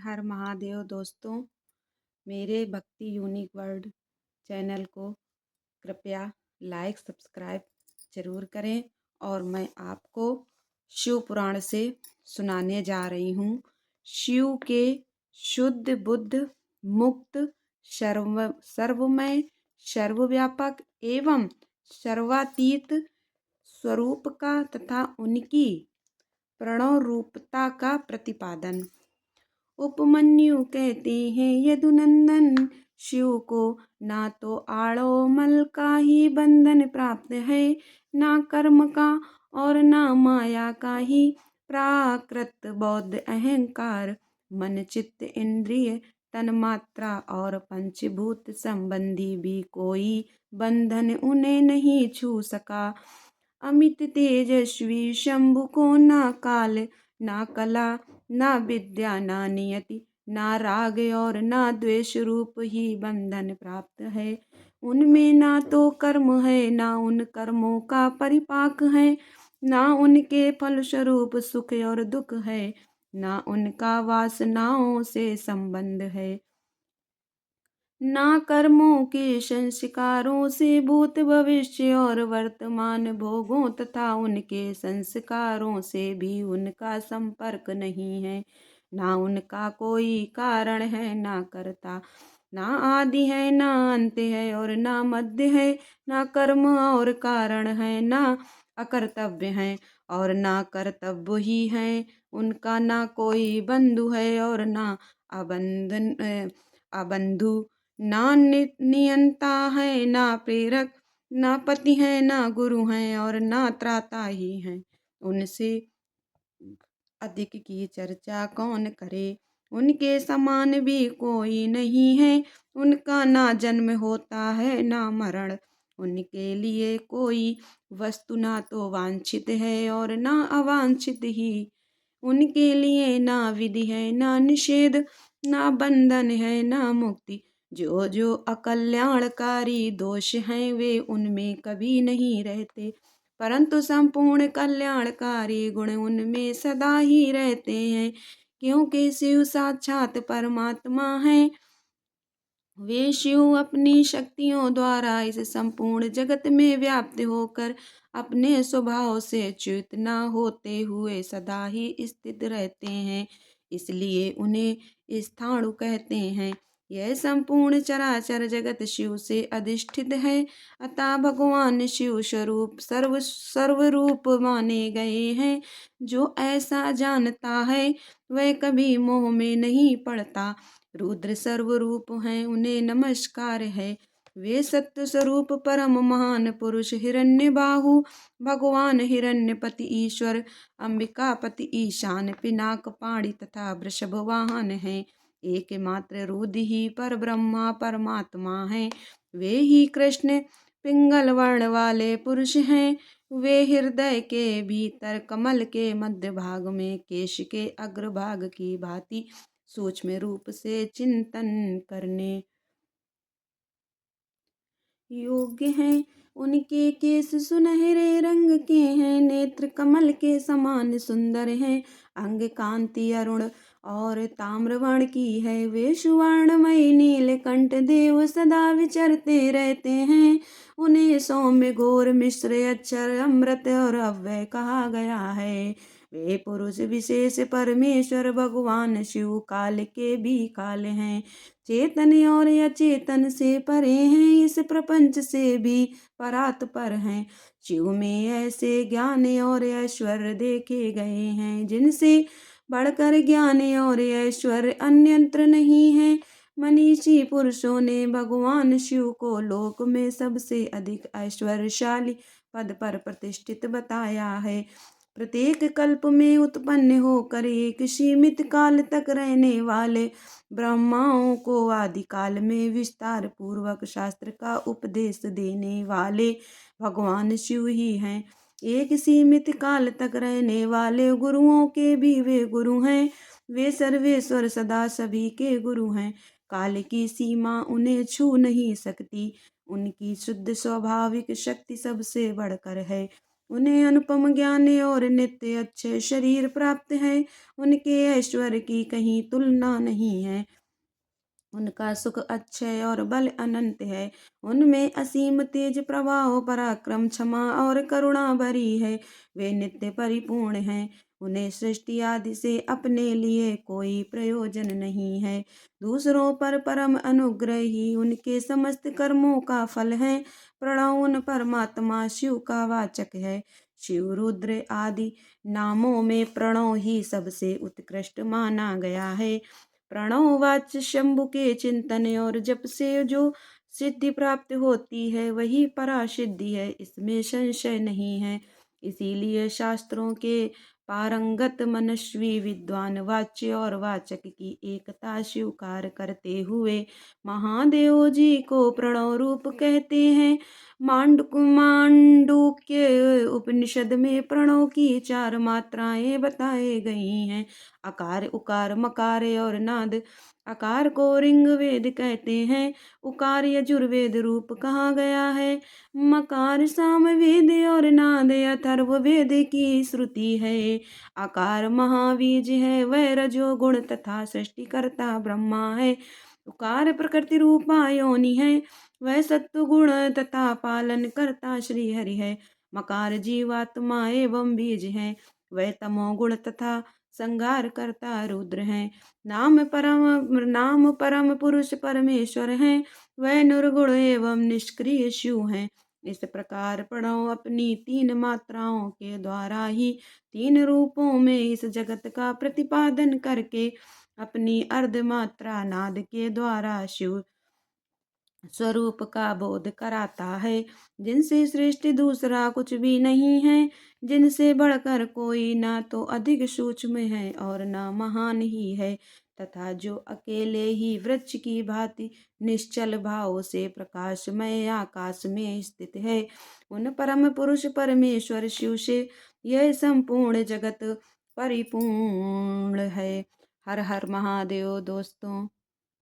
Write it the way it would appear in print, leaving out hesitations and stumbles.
हर महादेव दोस्तों। मेरे भक्ति यूनिक वर्ल्ड चैनल को कृपया लाइक सब्सक्राइब जरूर करें। और मैं आपको शिव पुराण से सुनाने जा रही हूँ। शिव के शुद्ध बुद्ध मुक्त सर्वमय सर्वव्यापक एवं सर्वातीत स्वरूप का तथा उनकी प्रणव रूपता का प्रतिपादन। उपमन्यु कहते हैं यदुनंदन शिव को ना तो आड़ो मल का ही बंधन प्राप्त है, ना कर्म का और ना माया का ही प्राकृत बौद्ध अहंकार, मन चित्त इंद्रिय तन्मात्रा और पंचभूत संबंधी भी कोई बंधन उन्हें नहीं छू सका। अमित तेजस्वी शंभु को ना काल ना कला ना विद्या ना नियति ना राग और ना द्वेष रूप ही बंधन प्राप्त है। उनमें ना तो कर्म है ना उन कर्मों का परिपाक है, ना उनके फलस्वरूप सुख और दुख है, ना उनका वासनाओं से संबंध है, ना कर्मों के संस्कारों से भूत भविष्य और वर्तमान भोगों तथा उनके संस्कारों से भी उनका संपर्क नहीं है। ना उनका कोई कारण है ना कर्ता, ना आदि है ना अंत है और ना मध्य है, ना कर्म और कारण है ना अकर्तव्य है और ना कर्तव्य ही है। उनका ना कोई बंधु है और ना अबंधु, ना नियंता है ना प्रेरक, ना पति है ना गुरु है और ना त्राता ही है। उनसे अधिक की चर्चा कौन करे, उनके समान भी कोई नहीं है। उनका ना जन्म होता है ना मरण, उनके लिए कोई वस्तु ना तो वांछित है और ना अवांछित ही। उनके लिए ना विधि है ना निषेध, ना बंधन है ना मुक्ति। जो जो अकल्याणकारी दोष हैं वे उनमें कभी नहीं रहते, परंतु संपूर्ण कल्याणकारी गुण उनमें सदा ही रहते हैं। क्योंकि शिव साक्षात परमात्मा है, वे शिव अपनी शक्तियों द्वारा इस संपूर्ण जगत में व्याप्त होकर अपने स्वभाव से च्युत न होते हुए सदा ही स्थित रहते हैं, इसलिए उन्हें स्थाणु कहते हैं। यह संपूर्ण चराचर जगत शिव से अधिष्ठित है, अतः भगवान शिव स्वरूप सर्वरूप माने गए हैं। जो ऐसा जानता है वह कभी मोह में नहीं पड़ता। रुद्र सर्वरूप हैं, उन्हें नमस्कार है। वे सत्य स्वरूप परम महान पुरुष हिरण्यबाहु भगवान हिरण्यपति ईश्वर अंबिकापति ईशान पिनाक पाणि तथा वृषभ वाहन हैं। एकमात्र रुद्र ही पर ब्रह्मा परमात्मा हैं। वे ही कृष्ण पिंगल वर्ण वाले पुरुष हैं। वे हृदय के भीतर कमल के मध्य भाग में केश के अग्रभाग की भांति सूक्ष्म रूप से चिंतन करने योग्य हैं। उनके केश सुनहरे रंग के हैं, नेत्र कमल के समान सुंदर हैं, अंग कांति अरुण और ताम्रवर्ण की है। वे सुवर्णमयी नीलकंठ देव सदा विचरते रहते हैं। उन्हें सौम्य घोर मिश्र अक्षर अमृत और अव्यय कहा गया है। वे पुरुष विशेष परमेश्वर भगवान शिव काल के भी काल हैं, चेतन और अचेतन से परे हैं, इस प्रपंच से भी परात पर हैं। शिव में ऐसे ज्ञान और ऐश्वर्य देखे गए हैं जिनसे बढ़कर ज्ञान और ऐश्वर्य अन्यत्र नहीं है। मनीषी पुरुषों ने भगवान शिव को लोक में सबसे अधिक ऐश्वर्यशाली पद पर प्रतिष्ठित बताया है। प्रत्येक कल्प में उत्पन्न होकर एक सीमित काल तक रहने वाले ब्रह्माओं को आदिकाल में विस्तार पूर्वक शास्त्र का उपदेश देने वाले भगवान शिव ही हैं। एक सीमित काल तक रहने वाले गुरुओं के भी वे गुरु हैं। वे सर्वेश्वर सदा सभी के गुरु हैं। काल की सीमा उन्हें छू नहीं सकती। उनकी शुद्ध स्वाभाविक शक्ति सबसे बढ़कर है। उन्हें अनुपम ज्ञान और नित्य अच्छे शरीर प्राप्त है। उनके ऐश्वर्य की कहीं तुलना नहीं है। उनका सुख अक्षय और बल अनंत है। उनमें असीम तेज प्रवाह पराक्रम क्षमा और करुणा भरी है। वे नित्य परिपूर्ण हैं। उन्हें सृष्टि आदि से अपने लिए कोई प्रयोजन नहीं है। दूसरों पर परम अनुग्रह ही उनके समस्त कर्मों का फल है। प्रणव उन परमात्मा शिव का वाचक है। शिव रुद्र आदि नामों में प्रणव ही सबसे उत्कृष्ट माना गया है। प्रणववाच्य शंभु के चिंतन और जप से जो सिद्धि प्राप्त होती है वही परासिद्धि है, इसमें संशय नहीं है। इसीलिए शास्त्रों के पारंगत मनस्वी विद्वान वाच्य और वाचक की एकता स्वीकार करते हुए महादेव जी को प्रणव रूप कहते हैं। मांडुक्य उपनिषद में प्रणव की 4 मात्राएं बताई गई हैं। अकार उकार मकार और नाद। अकार को ऋंग वेद कहते हैं। उकार यजुर्वेद रूप कहा गया है। मकार साम वेद और नाद अथर्व वेद की श्रुति है। आकार महाबीज है, वह रजोगुण तथा सृष्टिकर्ता ब्रह्मा है। उकार प्रकृति रूपा योनि है, वह सत्व गुण तथा पालन करता श्री हरि है। मकार जीवात्मा एवं बीज है, वह तमोगुण तथा संहार करता रुद्र है। नाम परम पुरुष परमेश्वर हैं, वह निर्गुण एवं निष्क्रिय शिव हैं। इस प्रकार प्रणव अपनी 3 मात्राओं के द्वारा ही 3 रूपों में इस जगत का प्रतिपादन करके अपनी अर्ध मात्रा नाद के द्वारा शिव स्वरूप का बोध कराता है, जिनसे श्रेष्ठ दूसरा कुछ भी नहीं है, जिनसे बढ़कर कोई ना तो अधिक सूक्ष्म है और ना महान ही है, तथा जो अकेले ही वृक्ष की भांति निश्चल भाव से प्रकाशमय आकाश में स्थित है। उन परम पुरुष परमेश्वर शिव से यह संपूर्ण जगत परिपूर्ण है। हर हर महादेव दोस्तों।